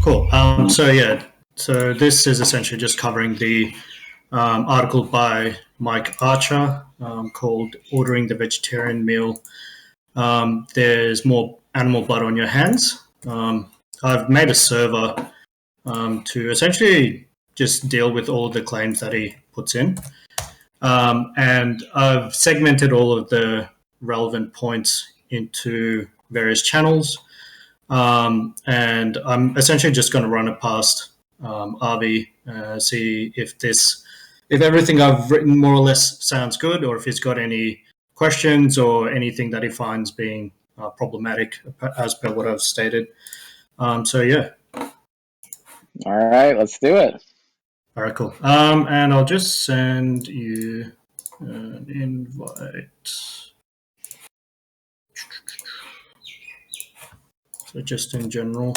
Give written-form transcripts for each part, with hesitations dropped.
Cool. So this is essentially just covering the article by Mike Archer called "Ordering the Vegetarian Meal." There's more animal blood on your hands. I've made a server to essentially just deal with all of the claims that he puts in. And I've segmented all of the relevant points into various channels. And I'm essentially just going to run it past Avi, see if everything I've written more or less sounds good, or if he's got any questions or anything that he finds being problematic as per what I've stated. So yeah. All right, let's do it. All right, cool. And I'll just send you an invite. So just in general.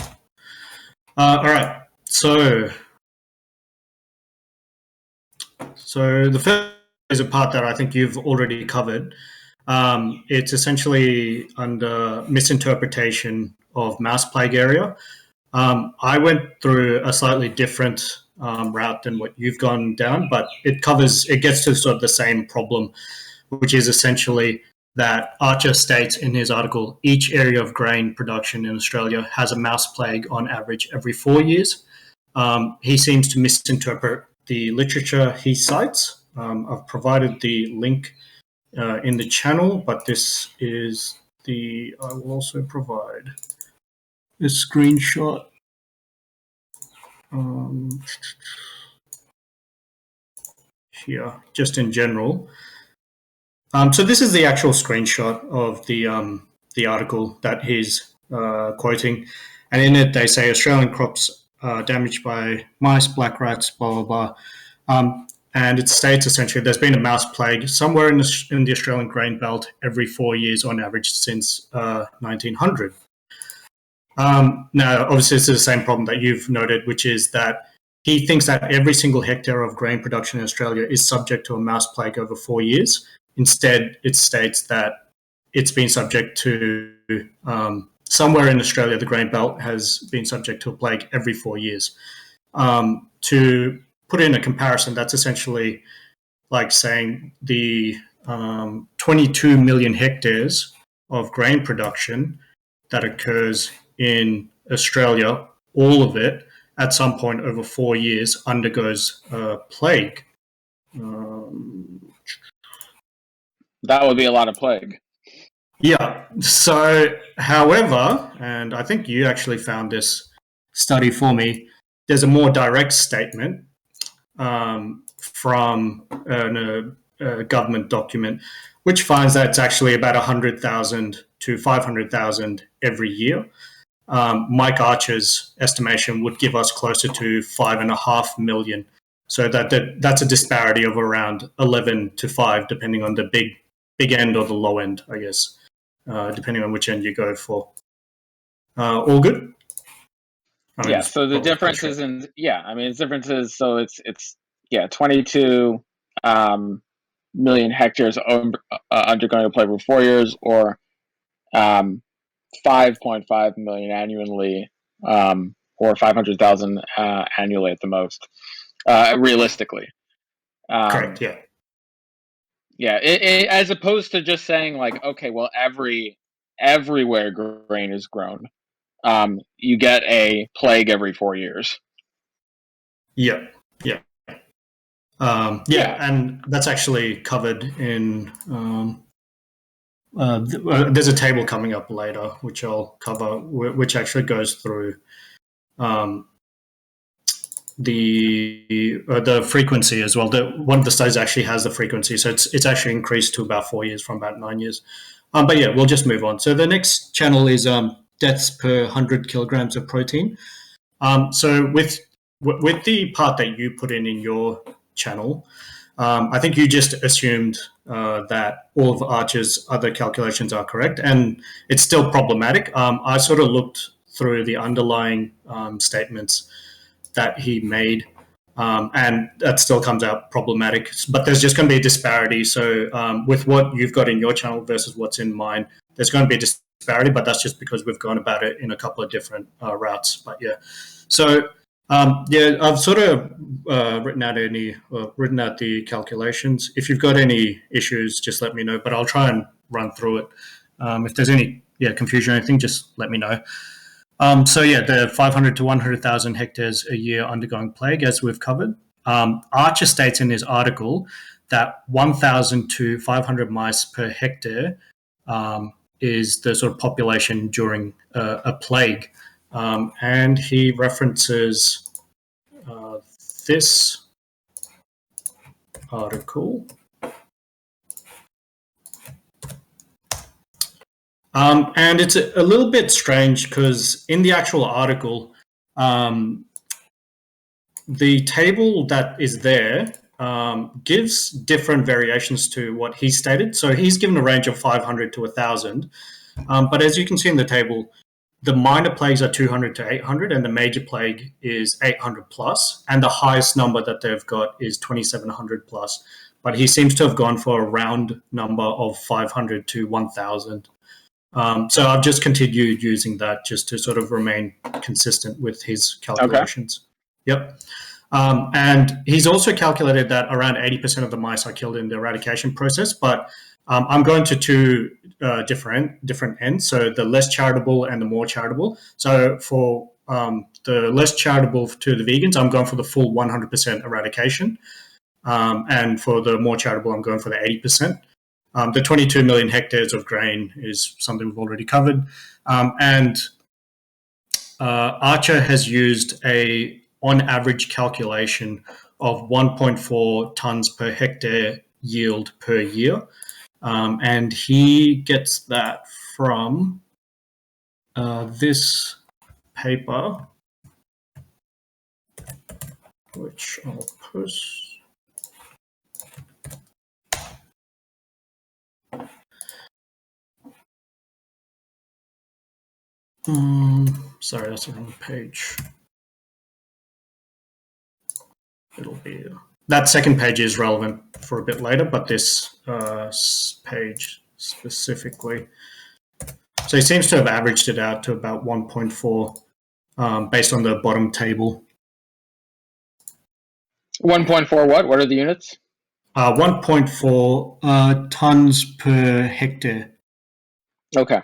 All right. So the first is a part that I think you've already covered. It's essentially under misinterpretation of mouse plague area. I went through a slightly different route than what you've gone down, but it gets to sort of the same problem, which is essentially that Archer states in his article, each area of grain production in Australia has a mouse plague on average every 4 years. He seems to misinterpret the literature he cites. I've provided the link in the channel, but this is I will also provide this screenshot. Here, just in general. So this is the actual screenshot of the article that he's quoting, and in it they say Australian crops are damaged by mice, black rats, blah blah blah, and it states essentially there's been a mouse plague somewhere in the Australian grain belt every 4 years on average since 1900. Now, obviously, this is the same problem that you've noted, which is that he thinks that every single hectare of grain production in Australia is subject to a mouse plague over 4 years. Instead, it states that it's been subject to, somewhere in Australia, the grain belt has been subject to a plague every 4 years. To put in a comparison, that's essentially like saying the 22 million hectares of grain production that occurs in Australia, all of it, at some point over 4 years, undergoes a plague. That would be a lot of plague. Yeah. So, however, and I think you actually found this study for me, there's a more direct statement from a government document, which finds that it's actually about 100,000 to 500,000 every year. Mike Archer's estimation would give us closer to 5.5 million. So that's a disparity of around 11 to 5, depending on the big end or the low end, I guess, depending on which end you go for. All good? Yeah, so the difference isn't, the difference is, so it's 22 million hectares undergoing a plague for 4 years, or 5.5 million annually, or 500,000 annually at the most, realistically. Correct, yeah. Yeah, as opposed to just saying like, okay, well, everywhere grain is grown, you get a plague every 4 years. Yeah. And that's actually covered in. There's a table coming up later, which I'll cover, which actually goes through the frequency as well. One of the studies actually has the frequency, so it's actually increased to about 4 years from about 9 years. But yeah, we'll just move on. So the next channel is deaths per 100 kilograms of protein. So with the part that you put in your channel, I think you just assumed that all of Archer's other calculations are correct, and it's still problematic. I sort of looked through the underlying statements that he made, and that still comes out problematic. But there's just going to be a disparity. So with what you've got in your channel versus what's in mine, there's going to be a disparity, but that's just because we've gone about it in a couple of different routes. But yeah, so I've sort of written out the calculations. If you've got any issues, just let me know. But I'll try and run through it. If there's any confusion or anything, just let me know. The 500 to 100,000 hectares a year undergoing plague, as we've covered. Archer states in his article that 1,000 to 500 mice per hectare is the sort of population during a plague. And he references this article. And it's a little bit strange because in the actual article, the table that is there gives different variations to what he stated. So he's given a range of 500 to 1,000. But as you can see in the table, the minor plagues are 200 to 800 and the major plague is 800 plus. And the highest number that they've got is 2,700 plus. But he seems to have gone for a round number of 500 to 1,000. So I've just continued using that just to sort of remain consistent with his calculations. Okay. Yep. And he's also calculated that around 80% of the mice are killed in the eradication process, but I'm going to two different ends, so the less charitable and the more charitable. So for the less charitable to the vegans, I'm going for the full 100% eradication. And for the more charitable, I'm going for the 80%. The 22 million hectares of grain is something we've already covered. And Archer has used on average calculation of 1.4 tons per hectare yield per year. And he gets that from this paper, which I'll post. Sorry, that's the wrong page. It'll be that second page is relevant for a bit later, but this page specifically. So he seems to have averaged it out to about 1.4 based on the bottom table. 1.4 what? What are the units? 1.4 tons per hectare. Okay.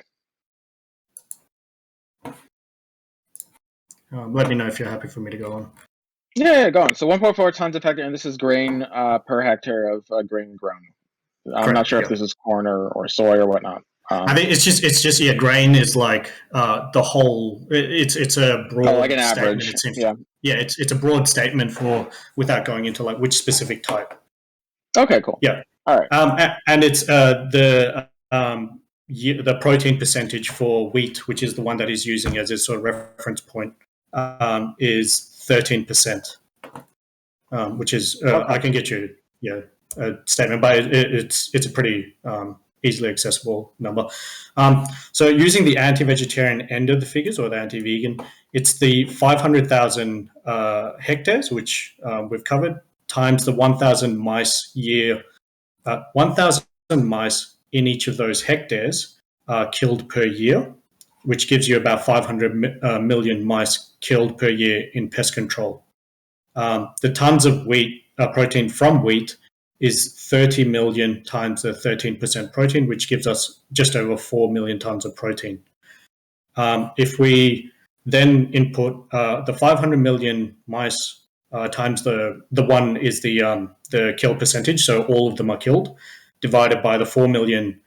Let me know if you're happy for me to go on. Yeah, go on. So 1.4 tons of hectare, and this is grain per hectare of grain grown. I'm not sure if this is corn or soy or whatnot. I think it's just grain is like the whole. It's a broad like an statement. Average. It seems. Yeah, it's a broad statement without going into like which specific type. Okay, cool. Yeah. All right. And it's the protein percentage for wheat, which is the one that he's using as his sort of reference point, is 13%, which is I can get you a statement, but it's a pretty easily accessible number. So using the anti-vegetarian end of the figures or the anti-vegan, it's the 500,000 hectares, which we've covered, times the 1,000 mice 1,000 mice in each of those hectares killed per year, which gives you about 500 million mice killed per year in pest control. The tons of wheat protein from wheat is 30 million times the 13% protein, which gives us just over 4 million tons of protein. If we then input the 500 million mice times the one is the kill percentage, so all of them are killed, divided by the 4 million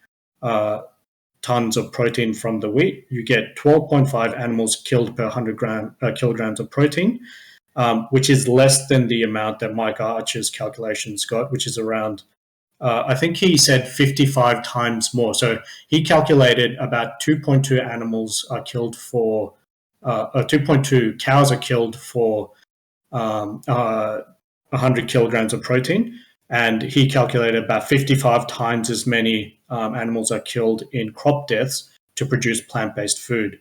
tons of protein from the wheat, you get 12.5 animals killed per 100 kilograms of protein, which is less than the amount that Mike Archer's calculations got, which is around, I think he said 55 times more. So he calculated about 2.2 animals are killed for, 2.2 cows are killed for 100 kilograms of protein. And he calculated about 55 times as many animals are killed in crop deaths to produce plant-based food.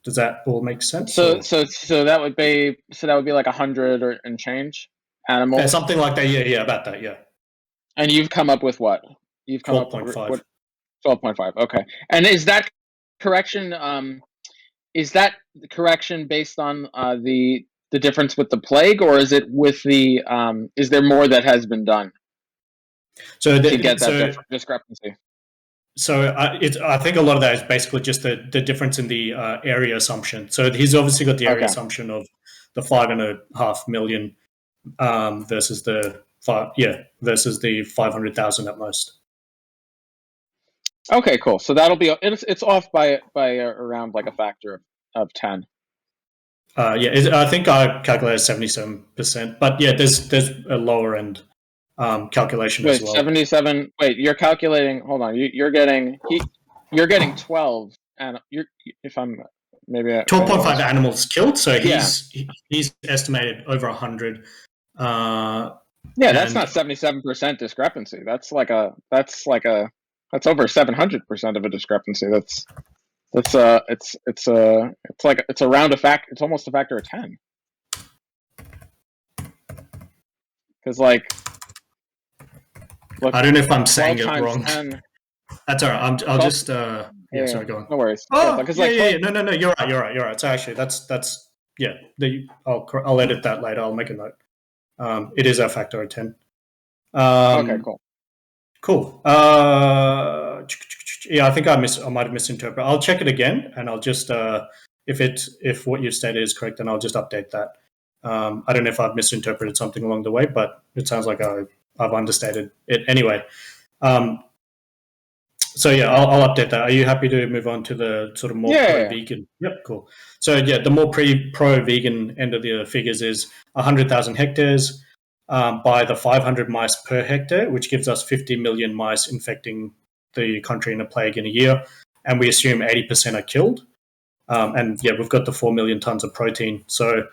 Does that all make sense? So that would be like 100 and change animals. Yeah, something like that. Yeah, about that. Yeah. And you've come up with what? You've come 12.5. 12.5. Okay. And is that correction? Is that correction based on the difference with the plague, or is it with the? Is there more that has been done to get that discrepancy? So I think a lot of that is basically just the difference in the area assumption. So he's obviously got the area assumption of the 5.5 million versus the 500,000 at most. Okay, cool. So that'll be it's off by around like a factor of 10. I think I calculated 77%, but yeah, there's a lower end calculation as well. 77. Wait, you're calculating. Hold on. You're getting 12, and if I'm maybe 12.5 animals killed. So he's estimated over 100. That's not 77% discrepancy. That's over 700% of a discrepancy. It's around a fact. It's almost a factor of 10. Because look, I don't know if I'm saying it wrong. 10. That's all right. I'll just sorry, go on. No worries. Oh, no. You're right. So actually, that's I'll edit that later. I'll make a note. It is a factor of 10. Okay, cool. I think I might have misinterpreted. I'll check it again, and I'll just if what you've stated is correct, then I'll just update that. I don't know if I've misinterpreted something along the way, but it sounds like I've understated it anyway. So I'll update that. Are you happy to move on to the sort of more pro-vegan? Yep, cool. So the more pro-vegan end of the figures is 100,000 hectares by the 500 mice per hectare, which gives us 50 million mice infecting the country in a plague in a year, and we assume 80% are killed. We've got the 4 million tons of protein. So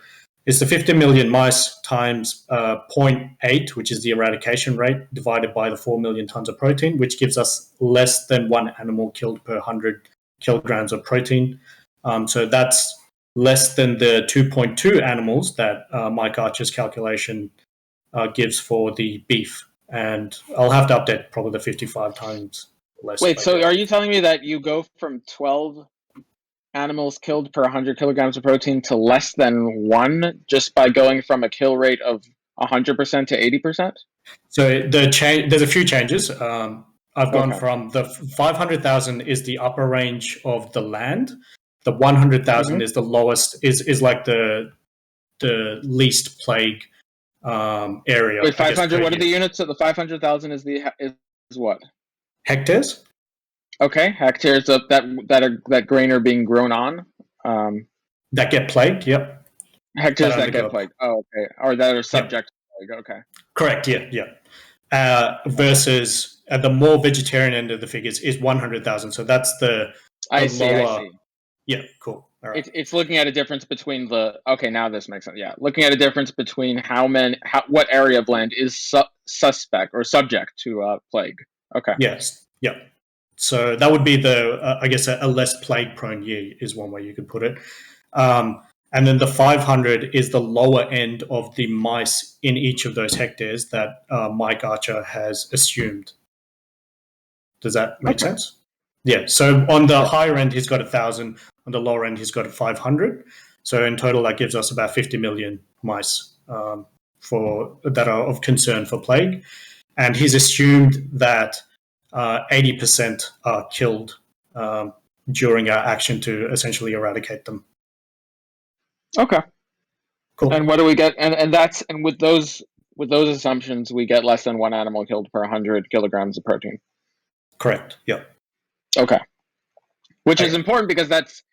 it's the 50 million mice times 0.8, which is the eradication rate, divided by the 4 million tons of protein, which gives us less than one animal killed per 100 kilograms of protein. So that's less than the 2.2 animals that Mike Archer's calculation gives for the beef. And I'll have to update probably the 55 times less. Wait, so are you telling me that you go from 12 animals killed per 100 kilograms of protein to less than one just by going from a kill rate of 100% to 80%? So there's a few changes. I've gone from the 500,000 is the upper range of the land. The 100,000 is the lowest, is like the least plague area. Wait, 500. What are the units? So the 500,000 is what? Hectares. Okay, hectares of that grain are being grown on. That get plagued. Yep. Hectares that get plagued. Oh, okay. Or that are subject to plague. Okay. Correct. Yeah. Versus the more vegetarian end of the figures is 100,000. So that's the I see. Yeah. Cool. All right. It's looking at a difference between now this makes sense. Yeah, looking at a difference between what area of land is suspect or subject to plague. Okay. Yes. Yep. So that would be I guess a less plague-prone year is one way you could put it. And then the 500 is the lower end of the mice in each of those hectares that Mike Archer has assumed. Does that make sense? Yeah. So on the higher end, he's got 1,000. On the lower end, he's got 500. So in total, that gives us about 50 million mice that are of concern for plague. And he's assumed that 80% are killed during our action to essentially eradicate them. Okay. Cool. And what do we get? And with those assumptions, we get less than one animal killed per 100 kilograms of protein. Correct. Yep. Okay. Which is important because that's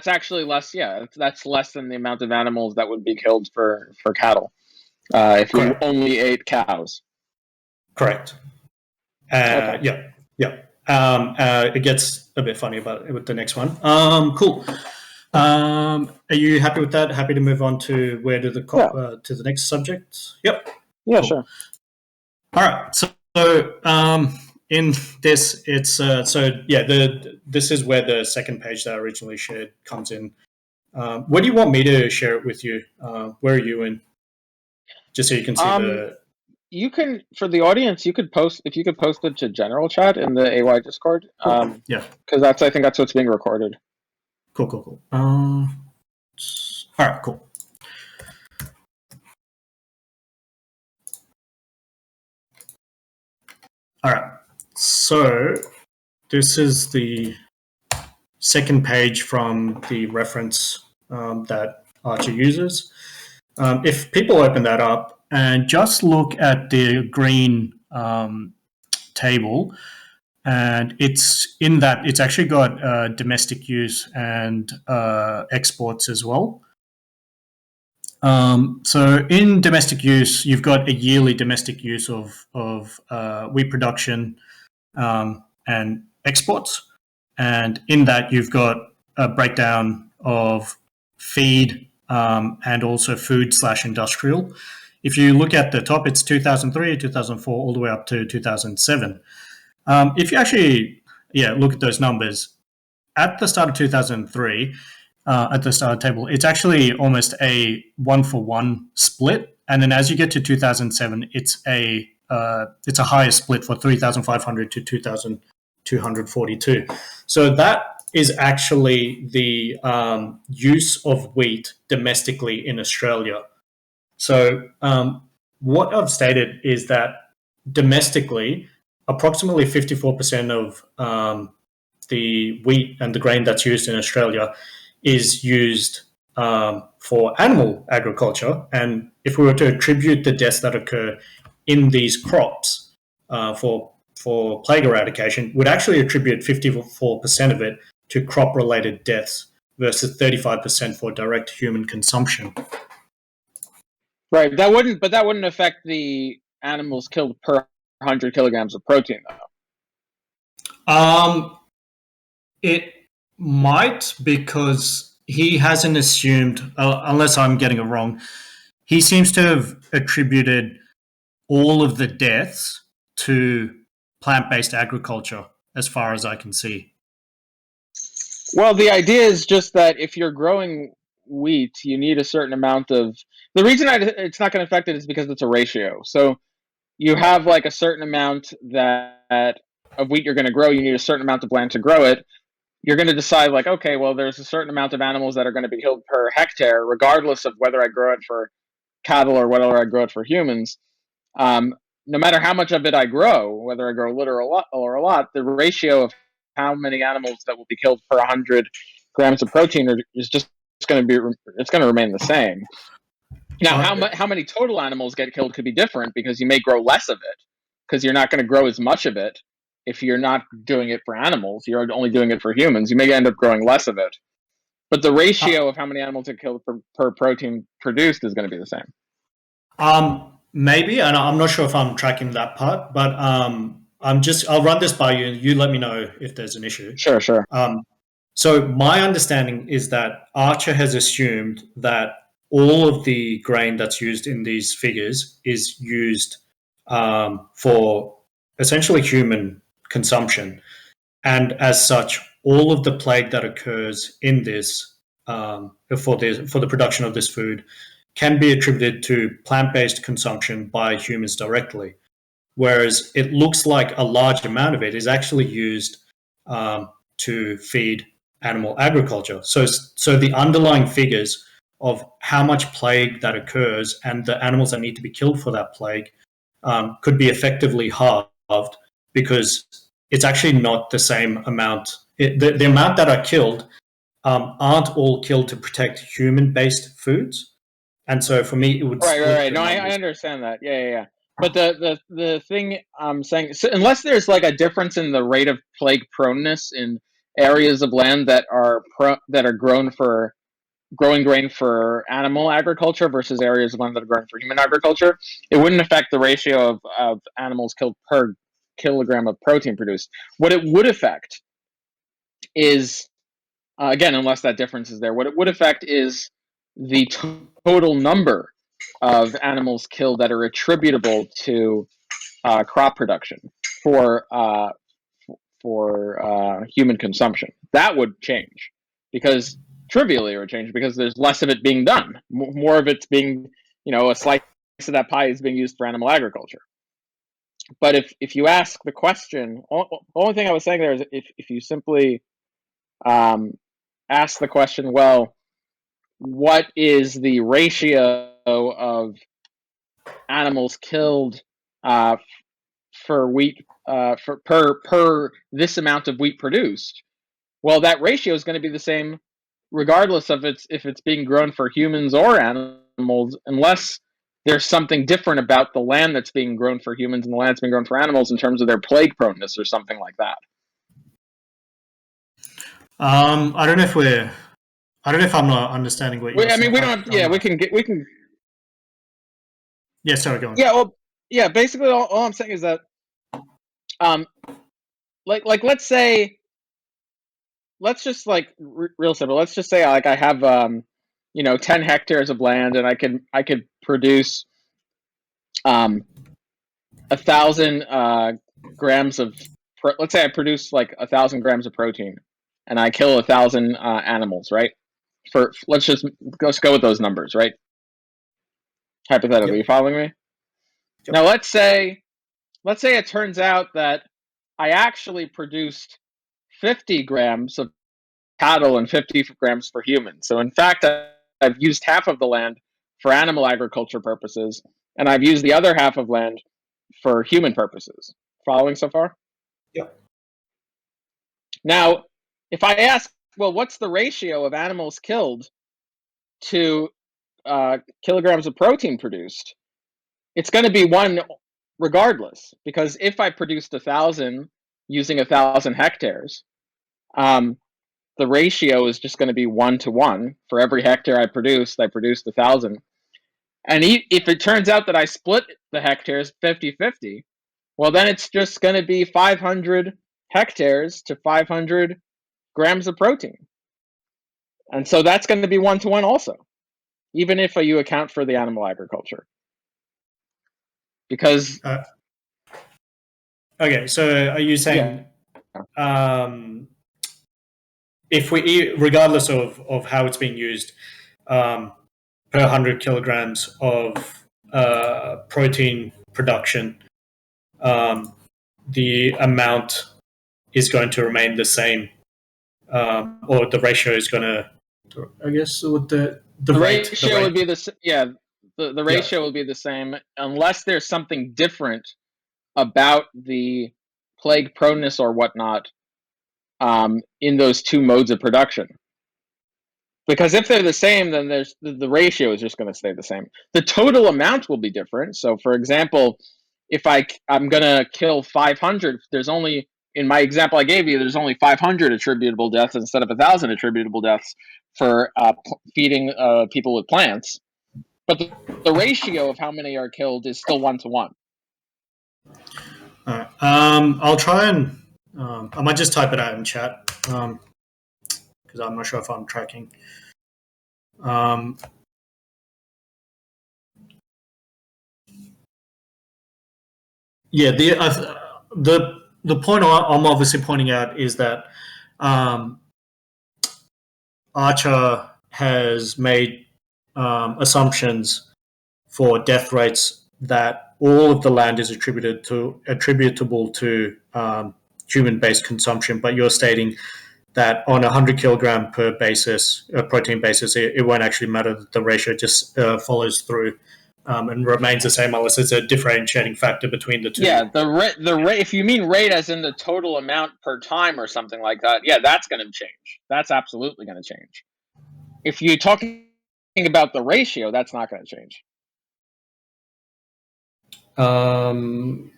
actually less. Yeah, that's less than the amount of animals that would be killed for cattle if you only ate cows. Correct. Yeah. It gets a bit funny with the next one. Cool. Are you happy with that? Happy to move on to to the next subject? Yep. Yeah, cool. Sure. All right. So in this, it's this is where the second page that I originally shared comes in. Where do you want me to share it with you? Where are you in? Just so you can see the. you can, for the audience, you could post it to general chat in the AY Discord. Cool. Yeah. Because I think that's what's being recorded. Cool. All right, cool. All right. So this is the second page from the reference that Archer uses. If people open that up and just look at the green table, and it's in that it's actually got domestic use and exports as well. So in domestic use, you've got a yearly domestic use of wheat production and exports, and in that you've got a breakdown of feed and also food/industrial. If you look at the top, it's 2003, 2004, all the way up to 2007. If you actually, look at those numbers at the start of 2003, at the start of the table, it's actually almost a 1-for-1 split, and then as you get to 2007, it's a higher split for 3,500 to 2,242. So that is actually the use of wheat domestically in Australia. So what I've stated is that domestically, approximately 54% of the wheat and the grain that's used in Australia is used for animal agriculture. And if we were to attribute the deaths that occur in these crops for plague eradication, would actually attribute 54% of it to crop-related deaths versus 35% for direct human consumption. Right. That wouldn't affect the animals killed per 100 kilograms of protein, though. It might, because he hasn't assumed, unless I'm getting it wrong, he seems to have attributed all of the deaths to plant-based agriculture, as far as I can see. Well, the idea is just that if you're growing wheat, you need a certain amount of... The reason it's not going to affect it is because it's a ratio. So you have like a certain amount that of wheat you're going to grow, you need a certain amount of land to grow it. You're going to decide like, okay, well, there's a certain amount of animals that are going to be killed per hectare, regardless of whether I grow it for cattle or whether I grow it for humans. No matter how much of it I grow, whether I grow little or a lot, the ratio of how many animals that will be killed per 100 grams of protein is just going to remain the same. Now, how many total animals get killed could be different, because you may grow less of it, because you're not going to grow as much of it. If you're not doing it for animals, you're only doing it for humans, you may end up growing less of it. But the ratio of how many animals are killed per protein produced is going to be the same. Maybe, and I'm not sure if I'm tracking that part, but I'll run this by you, and you let me know if there's an issue. Sure. So my understanding is that Archer has assumed that all of the grain that's used in these figures is used for essentially human consumption, and as such, all of the plague that occurs in this for the production of this food can be attributed to plant-based consumption by humans directly, whereas it looks like a large amount of it is actually used to feed animal agriculture. So the underlying figures of how much plague that occurs and the animals that need to be killed for that plague could be effectively halved, because it's actually not the same amount. The amount that are killed aren't all killed to protect human-based foods. And so for me, it would right. No, I understand that. Yeah. But the thing I'm saying, so unless there's like a difference in the rate of plague proneness in areas of land that are growing grain for animal agriculture versus areas of land that are growing for human agriculture, it wouldn't affect the ratio of animals killed per kilogram of protein produced. What it would affect is, again, unless that difference is there, what it would affect is the total number of animals killed that are attributable to crop production for human consumption. That would change, because trivially it would change because there's less of it being done. More of it's being, a slice of that pie is being used for animal agriculture. But if you ask the question, the only thing I was saying there is if you simply ask the question, well, what is the ratio of animals killed for wheat for per this amount of wheat produced? Well, that ratio is going to be the same regardless of if it's being grown for humans or animals, unless there's something different about the land that's being grown for humans and the land that's being grown for animals in terms of their plague proneness or something like that. I don't know if I'm not understanding what you're saying. We don't. Yeah, we can. Yeah, sorry, go on. Yeah, well, yeah. Basically, all I'm saying is that, like let's say, let's just real simple. Let's just say like I have 10 hectares of land, and I could produce 1,000 grams of. Let's say I produce like 1,000 grams of protein, and I kill 1,000 animals, right? Let's go with those numbers, right? Hypothetically, You following me? Yep. Now let's say it turns out that I actually produced 50 grams of cattle and 50 grams for humans. So in fact, I've used half of the land for animal agriculture purposes, and I've used the other half of land for human purposes. Following so far? Yep. Now, if I ask, well, what's the ratio of animals killed to kilograms of protein produced? It's going to be 1 regardless, because if I produced 1,000 using 1,000 hectares, the ratio is just going to be 1 to 1. For every hectare I produced 1,000. And if it turns out that I split the hectares 50-50, well, then it's just going to be 500 hectares to 500 grams of protein. And so that's going to be 1 to 1 also, even if you account for the animal agriculture. Because okay, so are you saying if we, regardless of how it's being used, per 100 kilograms of protein production, the amount is going to remain the same, or the ratio is going to, I guess, with the rate, ratio would be the ratio will be the same unless there's something different about the plague proneness or whatnot in those two modes of production. Because if they're the same, then the ratio is just going to stay the same. The total amount will be different. So, for example, if I'm going to kill 500, there's only, in my example I gave you, there's only 500 attributable deaths instead of 1,000 attributable deaths for feeding people with plants. But the ratio of how many are killed is still 1 to 1. All right. I'll try and I might just type it out in chat because I'm not sure if I'm tracking. Yeah, the point I'm obviously pointing out is that Archer has made assumptions for death rates that all of the land is attributable to human-based consumption, but you're stating that on a 100 kilogram per basis, protein basis, it won't actually matter. The ratio just follows through and remains the same unless it's a differentiating factor between the two. Yeah, the rate. If you mean rate as in the total amount per time or something like that, yeah, that's going to change. That's absolutely going to change. If you're talking about the ratio, that's not going to change.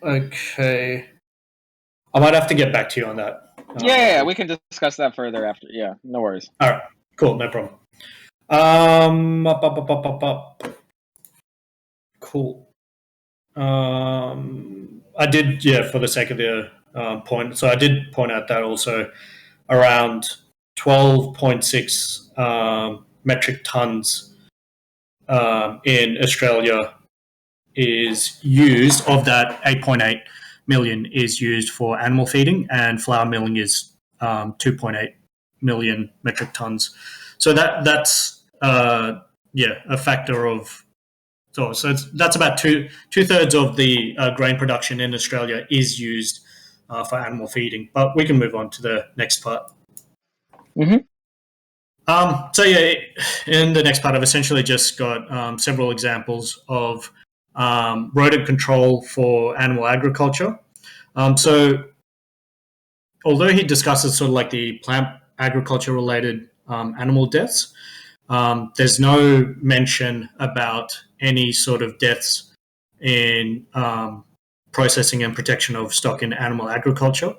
Okay. I might have to get back to you on that. Yeah, we can discuss that further after. Yeah, no worries. All right, cool, no problem. Cool. I did, for the sake of the point, so I did point out that also around 12.6 metric tons in Australia is used, of that 8.8 million is used for animal feeding, and flour milling is 2.8 million metric tons. So that's a factor of So that's about two-thirds of the grain production in Australia is used for animal feeding. But we can move on to the next part. Mm-hmm. So yeah, in the next part, I've essentially just got several examples of rodent control for animal agriculture. So although he discusses sort of like the plant agriculture-related animal deaths, there's no mention about any sort of deaths in processing and protection of stock in animal agriculture.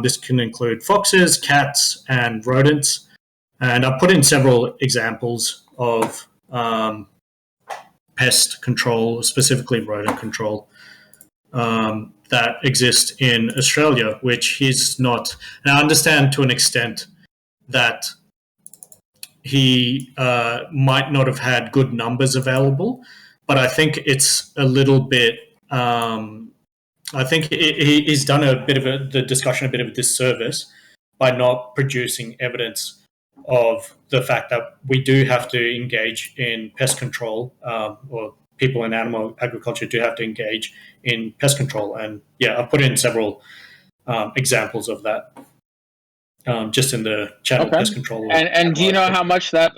This can include foxes, cats, and rodents. And I've put in several examples of pest control, specifically rodent control, that exist in Australia, which he's not. And I understand to an extent that he might not have had good numbers available, but I think it's a little bit. I think he's done the discussion a bit of a disservice by not producing evidence of the fact that we do have to engage in pest control, or people in animal agriculture do have to engage in pest control. And yeah, I've put in several examples of that. Just in the channel pest control. And do you know how much that,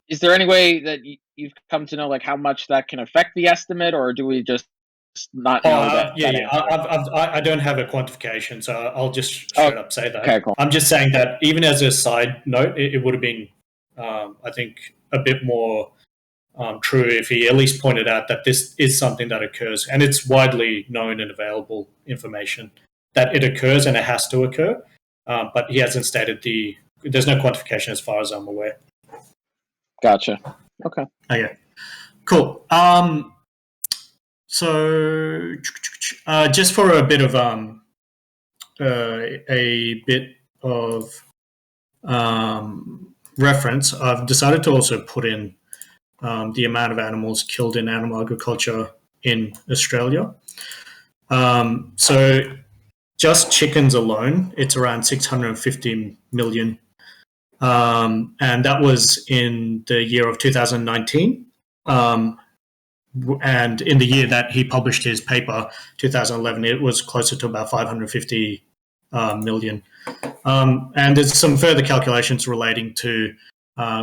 is there any way that you've come to know like how much that can affect the estimate, or do we just not know that? I don't have a quantification, so I'll just straight up say that. Okay, cool. I'm just saying that even as a side note, it would have been, I think, a bit more true if he at least pointed out that this is something that occurs, and it's widely known and available information that it occurs and it has to occur. But he hasn't stated there's no quantification as far as I'm aware. Gotcha. Okay. Cool. So just for a bit of reference, I've decided to also put in the amount of animals killed in animal agriculture in Australia. So just chickens alone, it's around 650 million. And that was in the year of 2019. And in the year that he published his paper, 2011, it was closer to about 550 million. And there's some further calculations relating to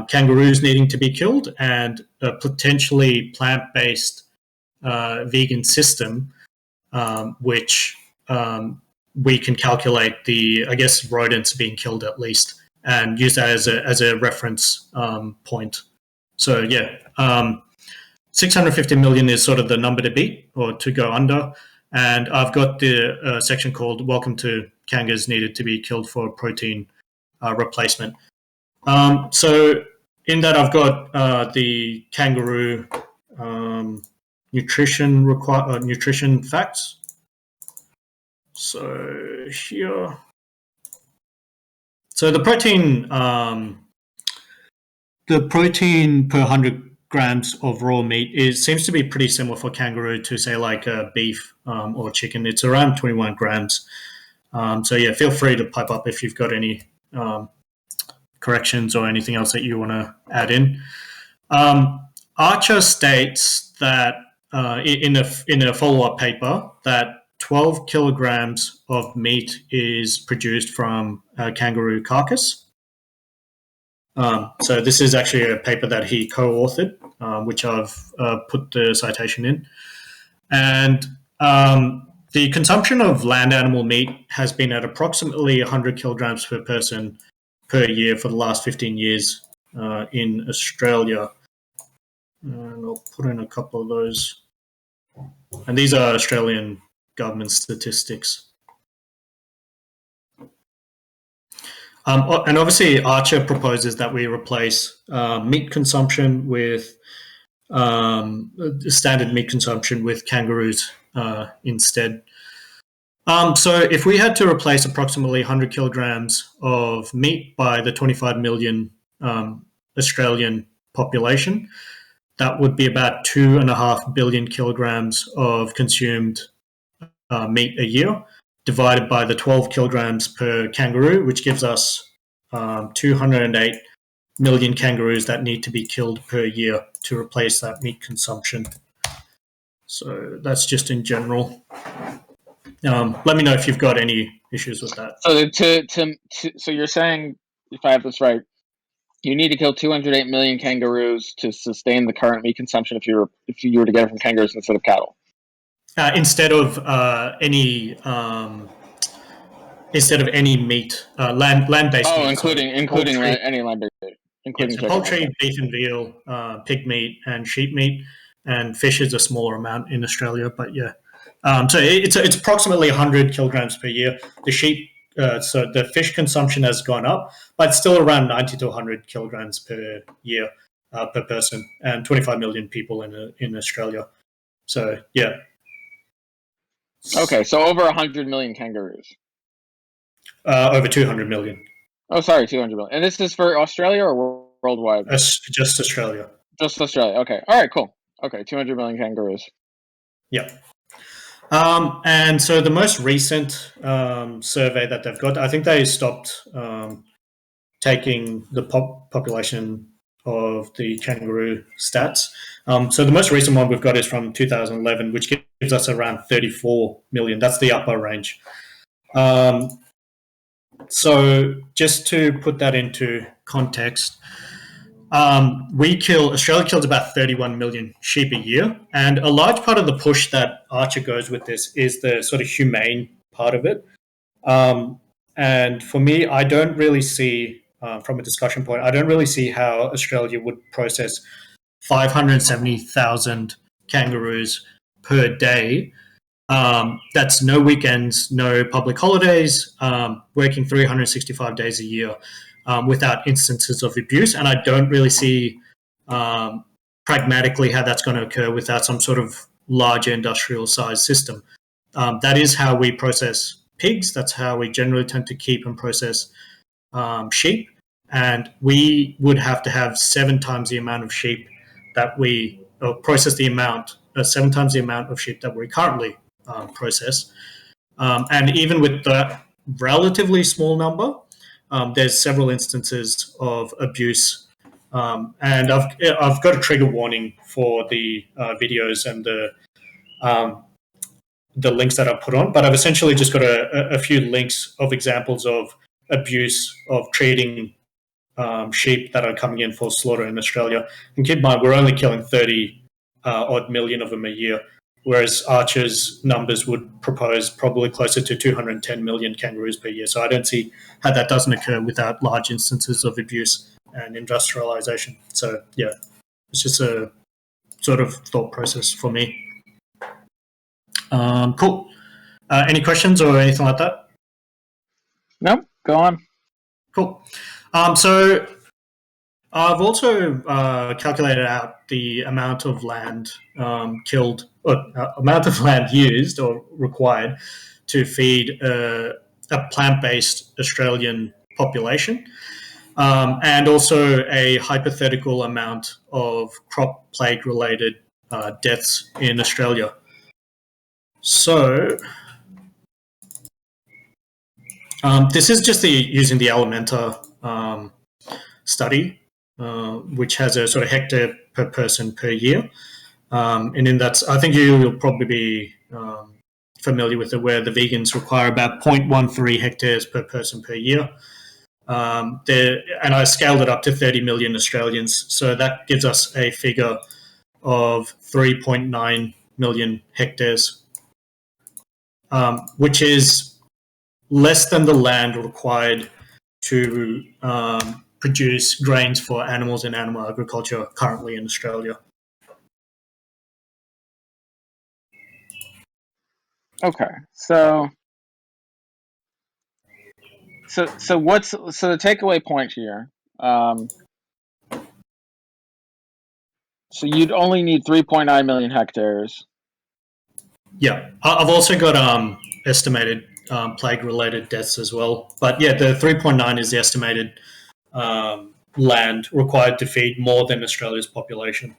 kangaroos needing to be killed and a potentially plant-based vegan system, which we can calculate rodents being killed at least, and use that as a reference point. So yeah, 650 million is sort of the number to beat or to go under. And I've got the section called "Welcome to Kangas Needed to be Killed for Protein Replacement." So in that, I've got the kangaroo nutrition facts. So here, so the protein per 100 grams of raw meat seems to be pretty similar for kangaroo to say like beef or chicken. It's around 21 grams. So yeah, feel free to pipe up if you've got any corrections or anything else that you want to add in. Archer states that in a follow-up paper that 12 kilograms of meat is produced from a kangaroo carcass. So this is actually a paper that he co-authored, which I've put the citation in. And the consumption of land animal meat has been at approximately 100 kilograms per person per year for the last 15 years in Australia. And I'll put in a couple of those. And these are Australian government statistics. And obviously, Archer proposes that we replace meat consumption with standard meat consumption with kangaroos instead. So if we had to replace approximately 100 kilograms of meat by the 25 million Australian population, that would be about 2.5 billion kilograms of consumed meat a year, divided by the 12 kilograms per kangaroo, which gives us 208 million kangaroos that need to be killed per year to replace that meat consumption. So that's just in general. Let me know if you've got any issues with that. So so you're saying, if I have this right, you need to kill 208 million kangaroos to sustain the current meat consumption if you were to get it from kangaroos instead of cattle. Instead of any meat, land-based meat. Including any land-based meat, including chicken. Poultry, beef and veal, pig meat, and sheep meat, and fish is a smaller amount in Australia. But yeah, so it's approximately 100 kilograms per year. The sheep, so the fish consumption has gone up, but it's still around 90 to 100 kilograms per year per person, and 25 million people in Australia. So yeah. Okay, so over 100 million kangaroos. Over 200 million. Oh, sorry, 200 million. And this is for Australia or worldwide? Just Australia. Just Australia. Okay. All right, cool. Okay, 200 million kangaroos. Yeah. And so the most recent survey that they've got, I think they stopped taking the population of the kangaroo stats. So the most recent one we've got is from 2011, which gives us around 34 million. That's the upper range. So just to put that into context, Australia kills about 31 million sheep a year, and a large part of the push that Archer goes with this is the sort of humane part of it. And for me, I don't really see, from a discussion point, I don't really see how Australia would process 570,000 kangaroos per day. That's no weekends, no public holidays, working 365 days a year without instances of abuse. And I don't really see pragmatically how that's going to occur without some sort of larger industrial size system. That is how we process pigs. That's how we generally tend to keep and process sheep. And we would have to have 7 times the amount of sheep that we process the amount, 7 times the amount of sheep that we currently process. And even with that relatively small number, there's several instances of abuse. And I've got a trigger warning for the videos and the links that I put on, but I've essentially just got a few links of examples of abuse of treating sheep that are coming in for slaughter in Australia. And keep in mind, we're only killing 30 odd million of them a year, whereas Archer's numbers would propose probably closer to 210 million kangaroos per year. So I don't see how that doesn't occur without large instances of abuse and industrialization. So yeah, it's just a sort of thought process for me. Cool. Any questions or anything like that? No, go on. Cool. So I've also calculated out the amount of land killed, or amount of land used or required to feed a plant-based Australian population, and also a hypothetical amount of crop plague-related deaths in Australia. So this is just using the Elementa study, which has a sort of hectare per person per year. And in that, I think you'll probably be familiar with it, where the vegans require about 0.13 hectares per person per year. And I scaled it up to 30 million Australians. So that gives us a figure of 3.9 million hectares, which is less than the land required to produce grains for animals in animal agriculture currently in Australia. Okay, so the takeaway point here? So you'd only need 3.9 million hectares. Yeah, I've also got estimated plague-related deaths as well. But yeah, the 3.9 is the estimated land required to feed more than Australia's population.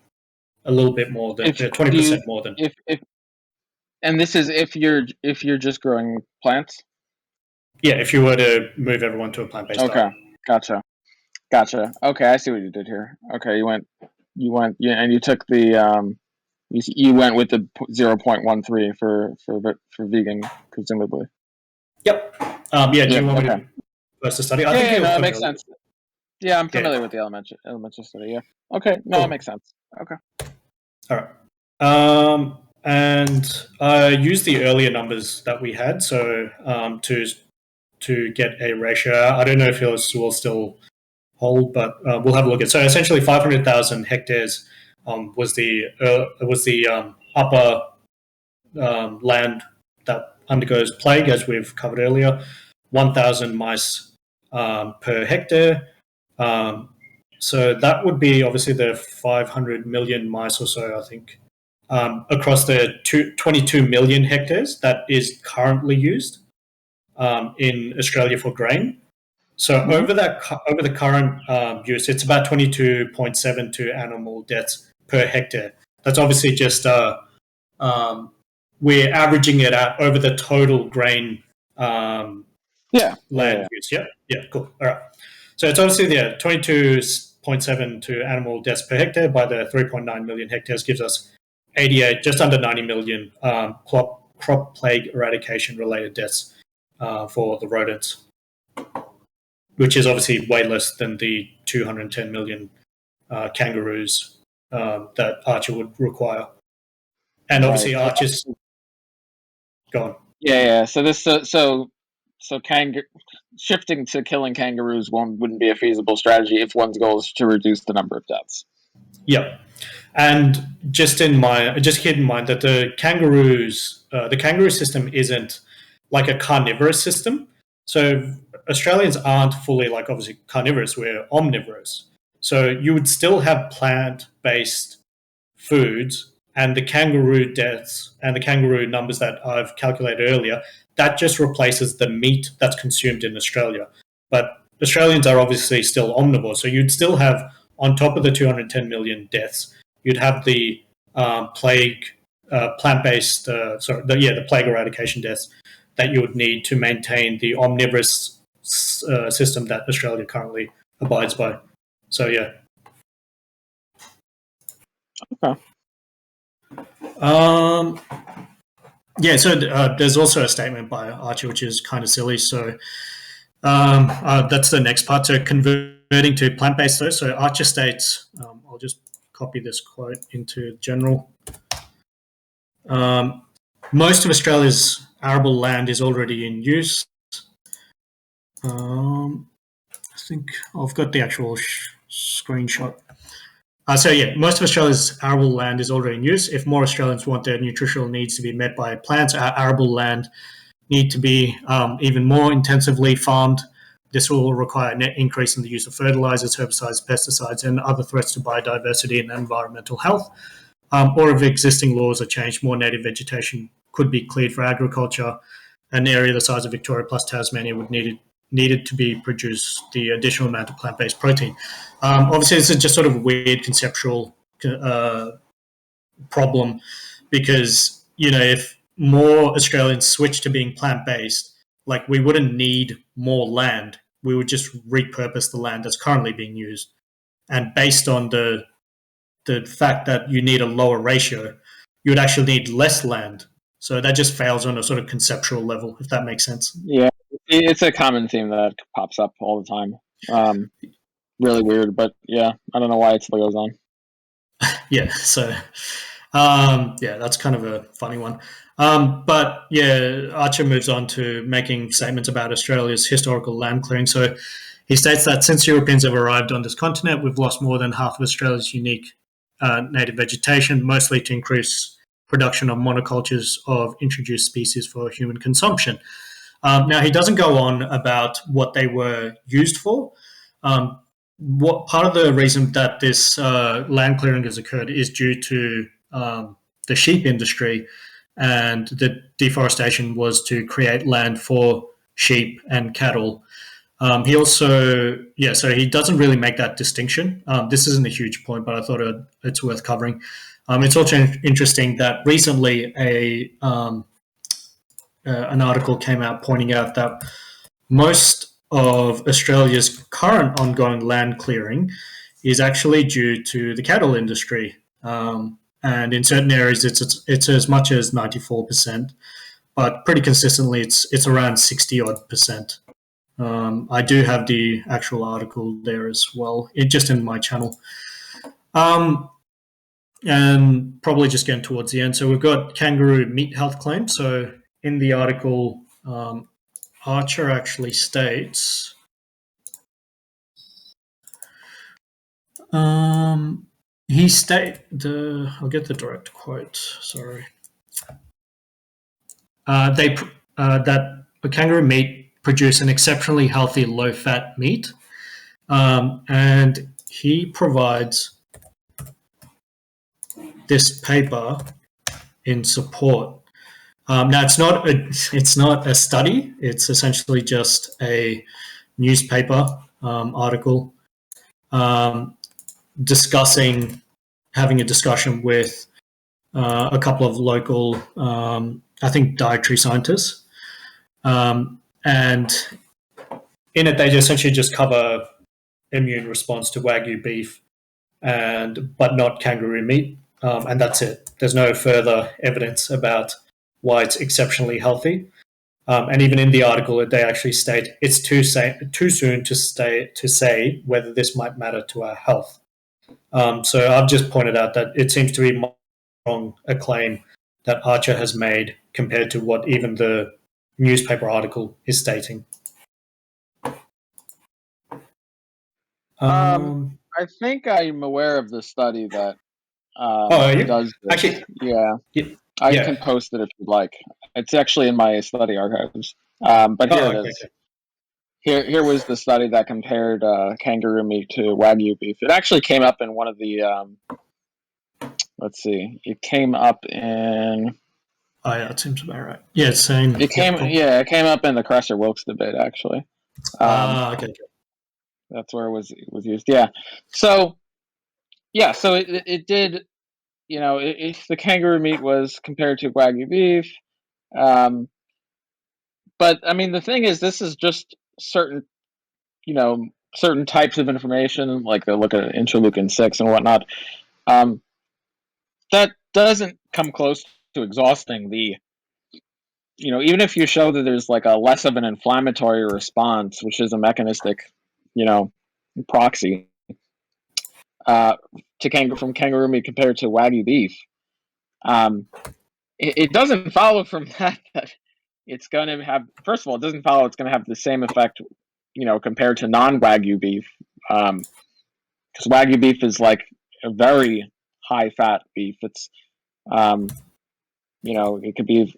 A little bit more than 20% more than. And this is if you're just growing plants. Yeah, if you were to move everyone to a plant-based diet. Okay, gotcha. Gotcha. Okay, I see what you did here. Okay, you went, and you took the you went with the 0.13 for vegan, presumably. Yep. Do you want me to post the study? I think no, that makes sense. Yeah, I'm familiar with the elementary study. Yeah. Okay. No, that makes sense. Okay. All right. And I used the earlier numbers that we had, so to get a ratio. I don't know if yours will still hold, but we'll have a look at. So essentially, 500,000 hectares was the upper land that undergoes plague, as we've covered earlier. 1,000 mice per hectare. So that would be obviously the 500 million mice or so, I think, across the 22 million hectares that is currently used in Australia for grain. So over the current use, it's about 22.72 animal deaths per hectare. That's obviously just we're averaging it out over the total grain land use. Yeah, cool. All right. So it's obviously 22.72 animal deaths per hectare by the 3.9 million hectares gives us 88, just under 90 million crop plague eradication related deaths for the rodents, which is obviously way less than the 210 million kangaroos that Archer would require. And obviously Archer's gone. Yeah. So this shifting to killing kangaroos wouldn't be a feasible strategy if one's goal is to reduce the number of deaths. Yep. And just keep in mind that the kangaroo system isn't like a carnivorous system. So Australians aren't fully obviously carnivorous, we're omnivorous. So you would still have plant-based foods, and the kangaroo deaths and the kangaroo numbers that I've calculated earlier, that just replaces the meat that's consumed in Australia. But Australians are obviously still omnivores, so you'd still have, on top of the 210 million deaths, you'd have the plague, plant-based, the plague eradication deaths that you would need to maintain the omnivorous system that Australia currently abides by. So, yeah. Okay. So there's also a statement by Archer, which is kind of silly. So that's the next part. So converting to plant-based, though. So Archer states, I'll just copy this quote into general. Most of Australia's arable land is already in use. I think I've got the actual screenshot. Most of Australia's arable land is already in use. If more Australians want their nutritional needs to be met by plants, our arable land need to be even more intensively farmed. This will require a net increase in the use of fertilizers, herbicides, pesticides, and other threats to biodiversity and environmental health. Or if existing laws are changed, more native vegetation could be cleared for agriculture. An area the size of Victoria plus Tasmania would needed to be produced the additional amount of plant-based protein. Obviously, this is just sort of a weird conceptual problem because, if more Australians switch to being plant-based, we wouldn't need more land. We would just repurpose the land that's currently being used. And based on the fact that you need a lower ratio, you would actually need less land. So that just fails on a sort of conceptual level, if that makes sense. Yeah, it's a common theme that pops up all the time. Really weird, but yeah, I don't know why it still goes on. Yeah, so that's kind of a funny one. But yeah, Archer moves on to making statements about Australia's historical land clearing. So he states that since Europeans have arrived on this continent, we've lost more than half of Australia's unique native vegetation, mostly to increase production of monocultures of introduced species for human consumption. Now, he doesn't go on about what they were used for. What part of the reason that this land clearing has occurred is due to the sheep industry, and the deforestation was to create land for sheep and cattle. He also, so he doesn't really make that distinction. This isn't a huge point, but I thought it's worth covering. It's also interesting that recently an article came out pointing out that most of Australia's current ongoing land clearing is actually due to the cattle industry. And in certain areas, it's as much as 94%, but pretty consistently, it's around 60-odd%. I do have the actual article there as well, just in my channel. And probably just getting towards the end. So we've got kangaroo meat health claims. So in the article, Archer actually states, I'll get the direct quote. Sorry. That kangaroo meat produce an exceptionally healthy low-fat meat, and he provides this paper in support. Now, it's not a study. It's essentially just a newspaper article having a discussion with a couple of local, I think, dietary scientists. And in it, they essentially just cover immune response to Wagyu beef, but not kangaroo meat. And that's it. There's no further evidence about why it's exceptionally healthy. And even in the article, they actually state it's too soon to say whether this might matter to our health. So I've just pointed out that it seems to be wrong a claim that Archer has made compared to what even the newspaper article is stating. I think I'm aware of the study that does this. Actually, I can post it if you'd like. It's actually in my study archives. But here it is. Okay. Here was the study that compared kangaroo meat to Wagyu beef. It actually came up in one of the. Let's see. It came up in. Oh yeah, it seems about right. Yeah, same. It came up in the Kresser-Wilkes debate actually. Okay. That's where it was used. Yeah. So it did. You know, if the kangaroo meat was compared to Wagyu beef, but I mean the thing is, this is just certain types of information, like they look at interleukin-6 and whatnot. That doesn't come close to exhausting the. Even if you show that there's like a less of an inflammatory response, which is a mechanistic, proxy, from kangaroo meat compared to Wagyu beef, it doesn't follow from that it's going to have. First of all, it doesn't follow it's going to have the same effect, compared to non-Wagyu beef, because Wagyu beef is like a very high-fat beef. It's, it could be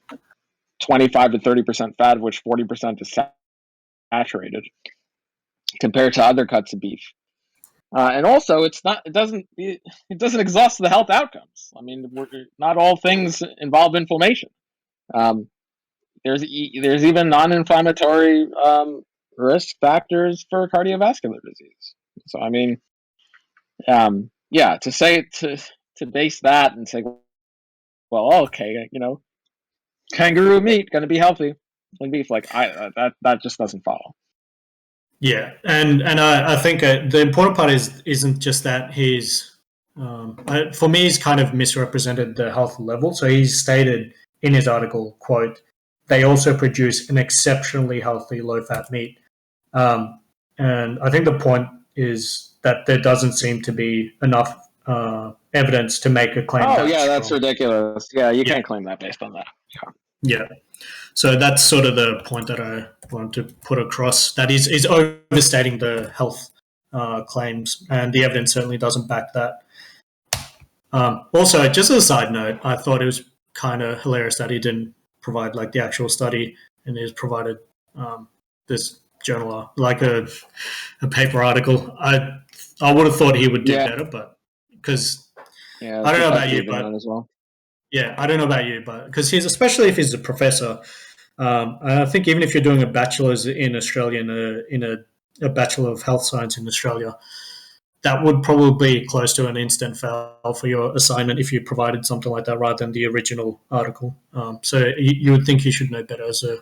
25 to 30% fat, of which 40% is saturated, compared to other cuts of beef. And also, it doesn't exhaust the health outcomes. I mean, not all things involve inflammation. There's even non-inflammatory risk factors for cardiovascular disease. So I mean, to base that and say, well, okay, kangaroo meat going to be healthy than beef, like that just doesn't follow. Yeah, and I think the important part isn't just that he's for me he's kind of misrepresented the health level. So he's stated in his article, quote, "They also produce an exceptionally healthy low-fat meat," and I think the point is that there doesn't seem to be enough evidence to make a claim. Oh yeah, that's ridiculous. Yeah, you can't claim that based on that. Yeah. So that's sort of the point that I want to put across. That is overstating the health claims, and the evidence certainly doesn't back that. Also, just as a side note, I thought it was kind of hilarious that he didn't provide like the actual study, and he's provided this journal like a paper article. I would have thought he would do better, but because I don't know about you, but as well. Yeah, I don't know about you, but because especially if he's a professor, I think even if you're doing a bachelor's in Australia, in a Bachelor of Health Science in Australia, that would probably be close to an instant fail for your assignment if you provided something like that rather than the original article. So you would think he should know better as a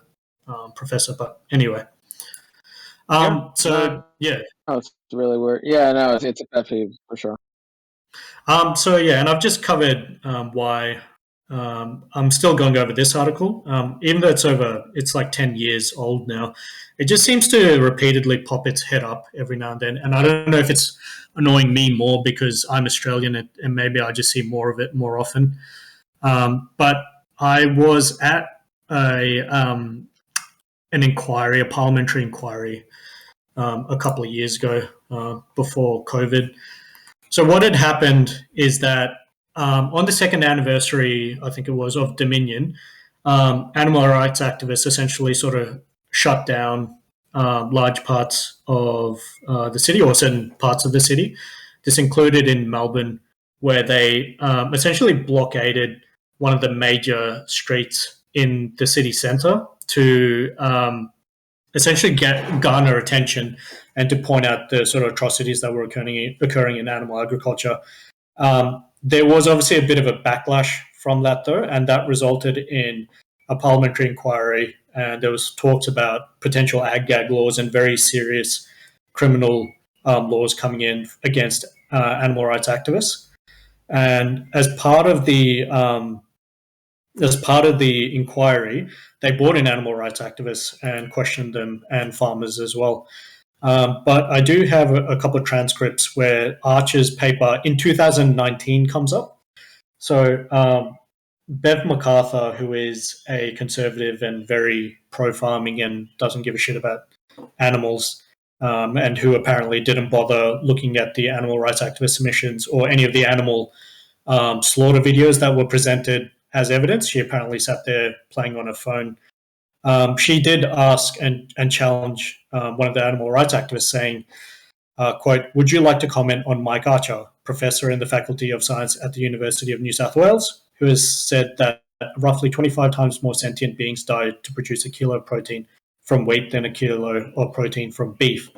professor, but anyway. Yeah. Oh, it's really weird. Yeah, no, it's a pet peeve for sure. And I've just covered why I'm still going over this article, even though it's like 10 years old now. It just seems to repeatedly pop its head up every now and then, and I don't know if it's annoying me more because I'm Australian and maybe I just see more of it more often. But I was at an inquiry, a parliamentary inquiry, a couple of years ago before COVID. So what had happened is that on the second anniversary, I think it was, of Dominion, animal rights activists essentially sort of shut down large parts of the city or certain parts of the city. This included in Melbourne, where they essentially blockaded one of the major streets in the city centre to essentially garner attention and to point out the sort of atrocities that were occurring in animal agriculture. There was obviously a bit of a backlash from that, though, and that resulted in a parliamentary inquiry, and there was talks about potential ag-gag laws and very serious criminal laws coming in against animal rights activists. And as part of the inquiry, they brought in animal rights activists and questioned them and farmers as well. But I do have a couple of transcripts where Archer's paper in 2019 comes up. So Bev MacArthur, who is a conservative and very pro-farming and doesn't give a shit about animals, and who apparently didn't bother looking at the animal rights activist submissions or any of the animal slaughter videos that were presented as evidence. She apparently sat there playing on her phone. She did ask and challenge one of the animal rights activists, saying, quote, "Would you like to comment on Mike Archer, professor in the Faculty of Science at the University of New South Wales, who has said that roughly 25 times more sentient beings die to produce a kilo of protein from wheat than a kilo of protein from beef?"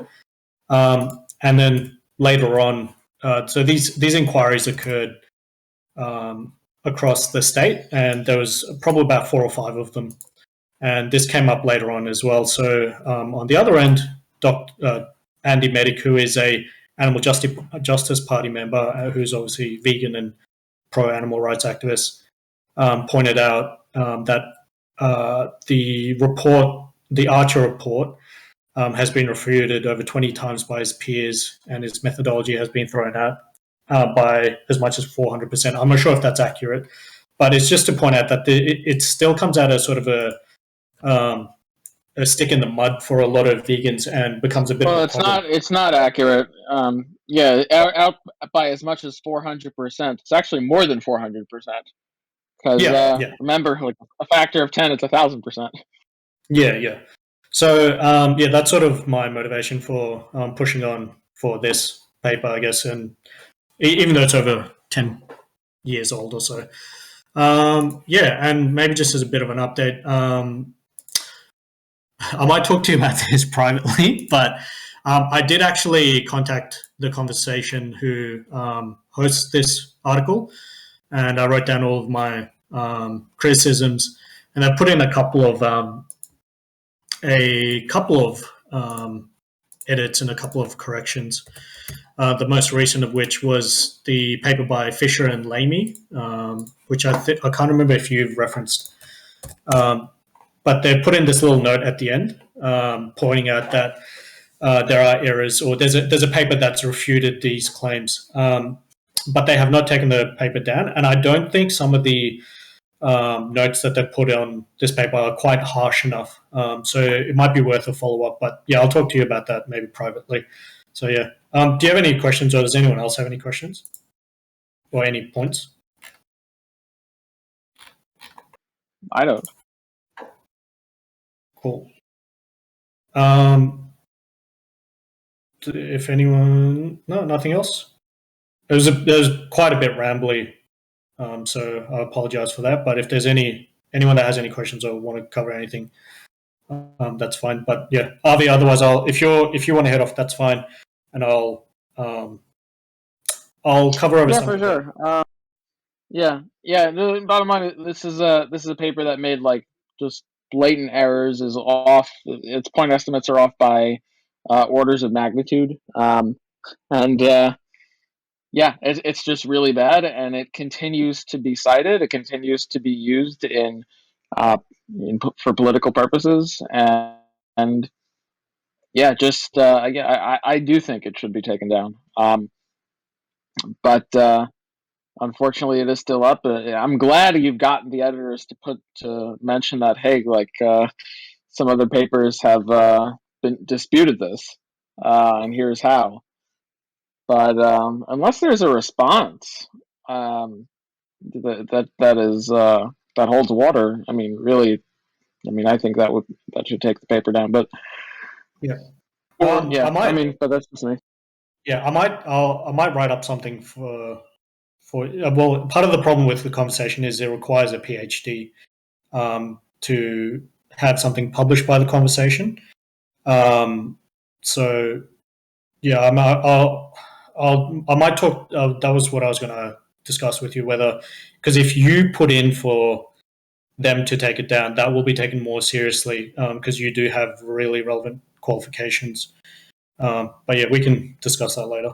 And then later on, so these inquiries occurred across the state, and there was probably about 4 or 5 of them. And this came up later on as well. So on the other end, Andy Medic, who is a Animal Justice Party member, who's obviously vegan and pro-animal rights activist, pointed out that the Archer report, has been refuted over 20 times by his peers, and his methodology has been thrown out by as much as 400%. I'm not sure if that's accurate, but it's just to point out that it still comes out as sort of a stick in the mud for a lot of vegans and becomes a bit. Well, it's not accurate. Out by as much as 400%. It's actually more than 400%. Because remember, like a factor of 10, it's 1,000%. Yeah. So that's sort of my motivation for pushing on for this paper, I guess, and even though it's over 10 years old or so. And maybe just as a bit of an update, I might talk to you about this privately, but I did actually contact the Conversation who hosts this article, and I wrote down all of my criticisms, and I put in a couple of edits and a couple of corrections. The most recent of which was the paper by Fisher and Lamy, which I can't remember if you've referenced. But they put in this little note at the end, pointing out that there are errors, or there's a paper that's refuted these claims, but they have not taken the paper down. And I don't think some of the notes that they put on this paper are quite harsh enough. So it might be worth a follow-up. But yeah, I'll talk to you about that maybe privately. So yeah. Do you have any questions, or does anyone else have any questions or any points? I don't. Cool. If anyone, no, nothing else. It was quite a bit rambly, so I apologize for that. But if there's anyone that has any questions or want to cover anything, that's fine. But yeah, Avi, otherwise, if you want to head off, that's fine, and I'll cover over. Yeah, for sure. The bottom line, this is a paper that made like just blatant errors, is off. Its point estimates are off by orders of magnitude. It's just really bad, and it continues to be cited. It continues to be used for political purposes, and I do think it should be taken down. But unfortunately, it is still up. I'm glad you've gotten the editors to mention that. Hey, some other papers have been disputed this, and here's how. But unless there's a response that holds water, I mean, really, I think that should take the paper down. But but that's just me. Yeah, I might write up something for well, part of the problem with the conversation is it requires a PhD to have something published by the conversation. So yeah, I might talk. That was what I was going to discuss with you. Because if you put in for them to take it down, that will be taken more seriously because you do have really relevant qualifications. But yeah, we can discuss that later.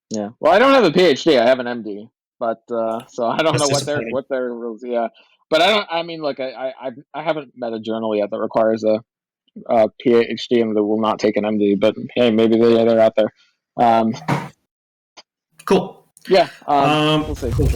Yeah. Well, I don't have a PhD. I have an MD, but so I don't know what their rules. Yeah, but I don't. I mean, look, I haven't met a journal yet that requires a PhD and that will not take an MD. But hey, maybe they're out there. Cool. Yeah. We'll see. Cool.